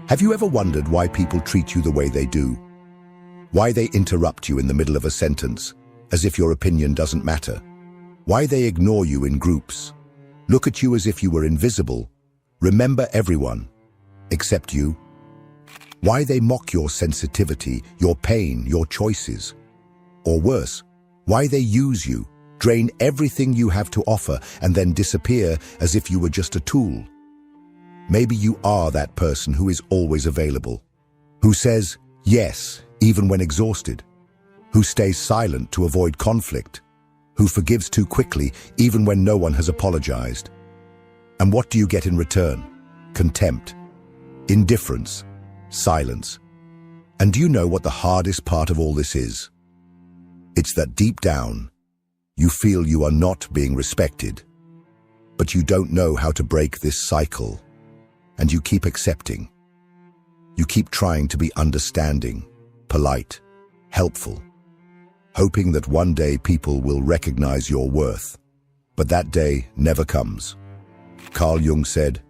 Have you ever wondered why people treat you the way they do? Why they interrupt you in the middle of a sentence, as if your opinion doesn't matter? Why they ignore you in groups? Look at you as if you were invisible. Remember everyone, except you. Why they mock your sensitivity, your pain, your choices? Or worse, why they use you, drain everything you have to offer, and then disappear as if you were just a tool? Maybe you are that person who is always available, who says yes, even when exhausted, who stays silent to avoid conflict, who forgives too quickly, even when no one has apologized. And what do you get in return? Contempt, indifference, silence. And do you know what the hardest part of all this is? It's that deep down, you feel you are not being respected, but you don't know how to break this cycle, and you keep accepting. You keep trying to be understanding, polite, helpful, hoping that one day people will recognize your worth. But that day never comes. Carl Jung said,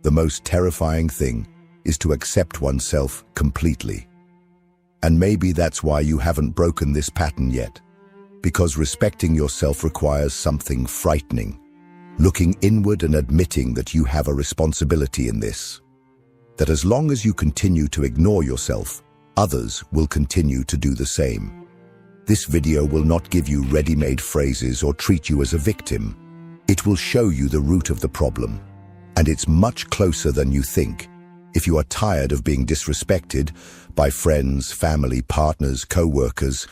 "The most terrifying thing is to accept oneself completely." And maybe that's why you haven't broken this pattern yet, because respecting yourself requires something frightening, looking inward and admitting that you have a responsibility in this, that as long as you continue to ignore yourself, others will continue to do the same. This video will not give you ready-made phrases or treat you as a victim. It will show you the root of the problem, and it's much closer than you think. If you are tired of being disrespected by friends, family, partners, co-workers,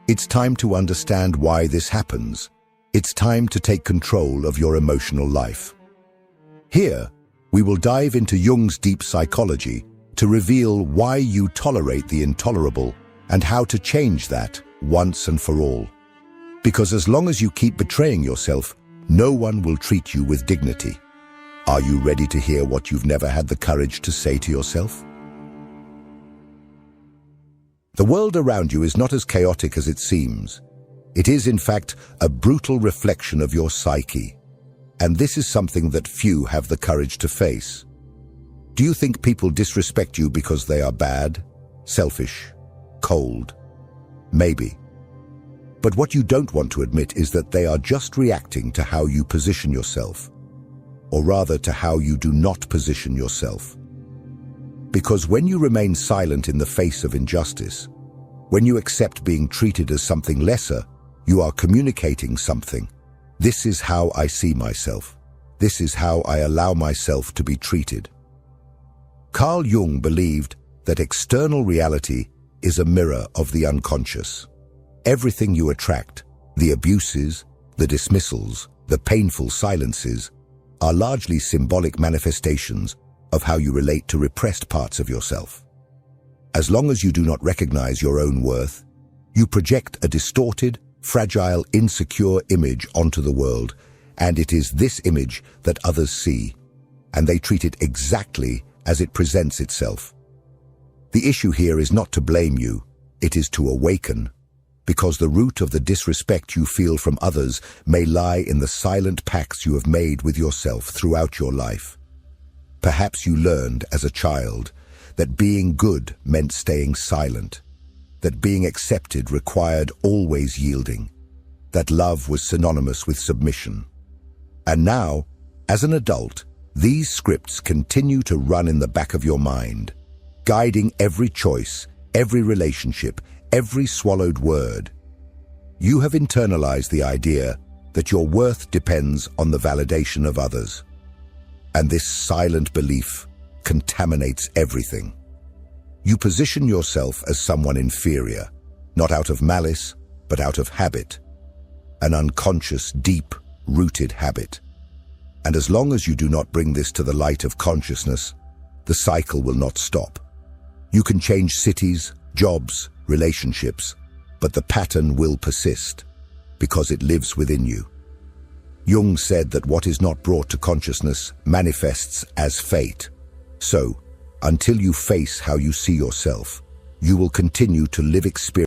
it's time to understand why this happens. It's time to take control of your emotional life. Here, we will dive into Jung's deep psychology to reveal why you tolerate the intolerable and how to change that once and for all. Because as long as you keep betraying yourself, no one will treat you with dignity. Are you ready to hear what you've never had the courage to say to yourself? The world around you is not as chaotic as it seems. It is, in fact, a brutal reflection of your psyche. And this is something that few have the courage to face. Do you think people disrespect you because they are bad, selfish, cold? Maybe. But what you don't want to admit is that they are just reacting to how you position yourself, or rather to how you do not position yourself. Because when you remain silent in the face of injustice, when you accept being treated as something lesser, you are communicating something. This is how I see myself. This is how I allow myself to be treated. Carl Jung believed that external reality is a mirror of the unconscious. Everything you attract, the abuses, the dismissals, the painful silences, are largely symbolic manifestations of how you relate to repressed parts of yourself. As long as you do not recognize your own worth, you project a distorted, fragile, insecure image onto the world, and it is this image that others see, and they treat it exactly as it presents itself. The issue here is not to blame you, it is to awaken, because the root of the disrespect you feel from others may lie in the silent pacts you have made with yourself throughout your life. Perhaps you learned as a child that being good meant staying silent, that being accepted required always yielding, that love was synonymous with submission. And now, as an adult, these scripts continue to run in the back of your mind, guiding every choice, every relationship, every swallowed word. You have internalized the idea that your worth depends on the validation of others. And this silent belief contaminates everything. You position yourself as someone inferior, not out of malice, but out of habit. An unconscious, deep-rooted habit. And as long as you do not bring this to the light of consciousness, the cycle will not stop. You can change cities, jobs, relationships, but the pattern will persist because it lives within you. Jung said that what is not brought to consciousness manifests as fate. So, until you face how you see yourself, you will continue to live experience